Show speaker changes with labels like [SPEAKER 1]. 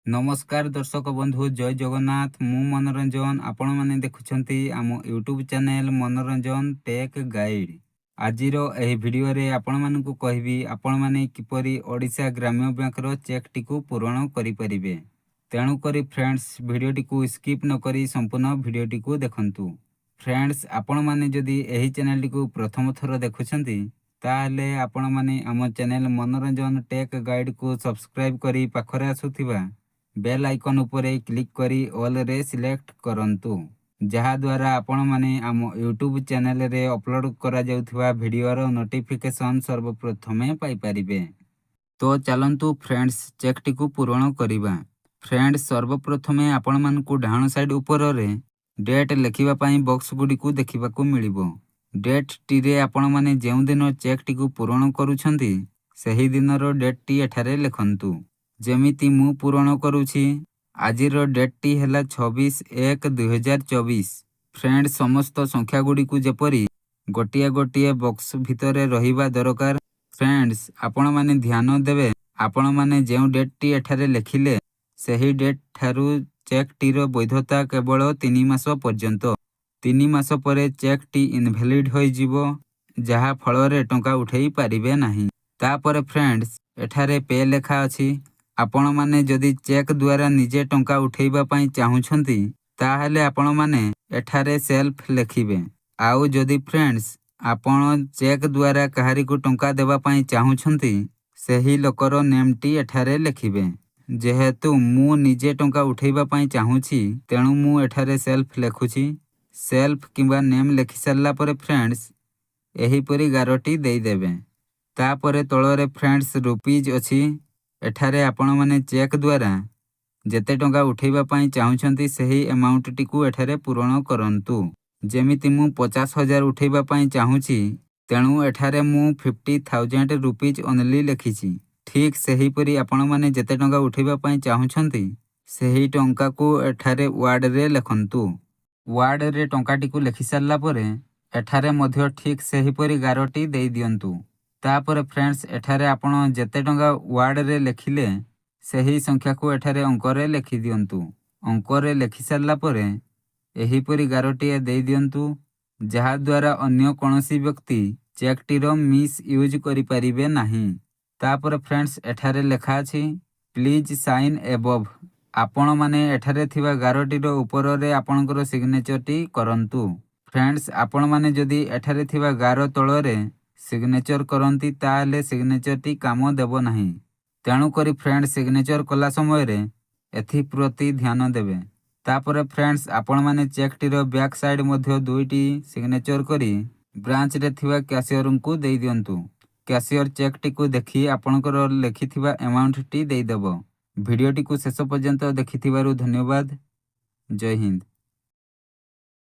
[SPEAKER 1] नमस्कार दर्शक बंधु जय जगन्नाथ मु मनोरंजन आपण माने देखुछंती आम यूट्यूब चैनल मनोरंजन टेक गाइड। आजिरो एही वीडियो रे आपण मानकु कहबी आपण माने किपरि ओडिशा ग्राम्य बैंक रो चेक टिकु पूरण करि परिबे। तेणु करी फ्रेंड्स वीडियो टिकु स्किप न करी संपूर्ण वीडियो टिकु देखंतु। फ्रेंड्स आपण माने जदि एही चैनल टिकु प्रथम थर देखुछंती ताहले आपण माने आम चैनल मनोरंजन टेक गाइड को सब्सक्राइब करी पाखरे आसुथिबा बेल आइकन उपरे क्लिक करी ऑल रे सिलेक्ट करंतु जहा द्वारा आपण माने आम यूट्यूब चैनल रे अपलोड करा जाउथबा वीडियो रो नोटिफिकेशन सर्वप्रथमे पाई परिबे। तो चलंतु फ्रेंड्स चेक टिकु पूर्ण करिबा। फ्रेंड्स सर्वप्रथमे आपण मानकु डाहण साइड उपर रे डेट लेखिबा पई बॉक्स गुडी को देखिबा को मिलिबो। डेट टी रे आपण माने जेउ दिन चेक टिकु पूर्ण करूछंती सही दिन रो डेट टी एठारे लेखंतु। जेमिति मु पूर्ण करूछि आजिर डेट टी हैला 26/1/2024। फ्रेंड समस्त संख्या गुडी को जेपरी गोटिया गोटिया बॉक्स भितरे रहिबा दरकार। फ्रेंड्स आपण माने ध्यान देबे आपण माने जेउ डेट टी एठारे लेखिले सही डेट थारु चेक टी रो वैधता केवल 3 मास पर्यंत। 3 मास परे चेक टी इनवैलिड होई जिवो जहा फल रे टंका उठेई पारिबे नाही। तापर फ्रेंड्स एठारे पे लेखा अछि आपण माने जदि चेक द्वारा निजे टंका उठेइबा पई चाहुछंती ताहले आपण माने एठारे सेल्फ लेखिबे। आउ जदि फ्रेंड्स आपण चेक द्वारा कहारी को टंका देबा पई चाहुछंती सही लोकर नेम टी एठारे लेखिबे। जेहेतु मु निजे टंका उठेइबा पई चाहुछि तेणु मु एठारे सेल्फ लेखुछि। सेल्फ किबा नेम लेखि सरला परे फ्रेंड्स एही परी गारोटी देई देबे। तापरे तळरे फ्रेंड्स रुपीज अछि एठारे आपण माने चेक द्वारा जेते टंका उठेइबा पई चाहुछंती सही अमाउंट टिकु एठारे पूर्ण करंतु। जेमिति मु 50,000 उठेइबा पई चाहुछि तेणु एठारे मु 50,000 रुपीज ओनली लेखिछि। ठीक सही परी आपण माने जेते टंका उठेइबा पई चाहुछंती सही टंका को एठारे वर्ड रे लेखंतु। वर्ड रे टंका टिकु लेखि सरला परे एठारे मध्य ठीक सही परी गारोटी देई दियंतु। तापर फ्रेंड्स एठारे आपण जेते टंका वर्ड रे लेखिले सही संख्या को एठारे अंक रे लेखि दियंतु। अंक रे लेखि सरला परे एही परी गारोटी देई दियंतु जहा द्वारा अन्य कोनोसी व्यक्ति चेक टी रो मिस यूज करि परिबे नाही। तापर फ्रेंड्स एठारे लेखा अछि प्लीज साइन एबव। आपण माने एठारे थिबा गारोटी रो ऊपर रे आपणकर सिग्नेचर टी करंतु। फ्रेंड्स आपण माने जदि एठारे थिबा गारो तळ रे सिग्नेचर करंती ताले सिग्नेचर टी काम देबो नाही। तेणु करी फ्रेंड्स सिग्नेचर कला समय रे एथि प्रति ध्यान देबे। तापर फ्रेंड्स आपण माने चेक टी रो बैक साइड मध्ये दुईटी सिग्नेचर करी ब्रांच रे थिबा कैशियर को देई दियंतु। कैशियर चेक टी को देखि आपणकर लेखिथिबा अमाउंट टी देई देबो। वीडियो टी को शेष पर्यंत देखिथिबारु धन्यवाद। जय हिंद।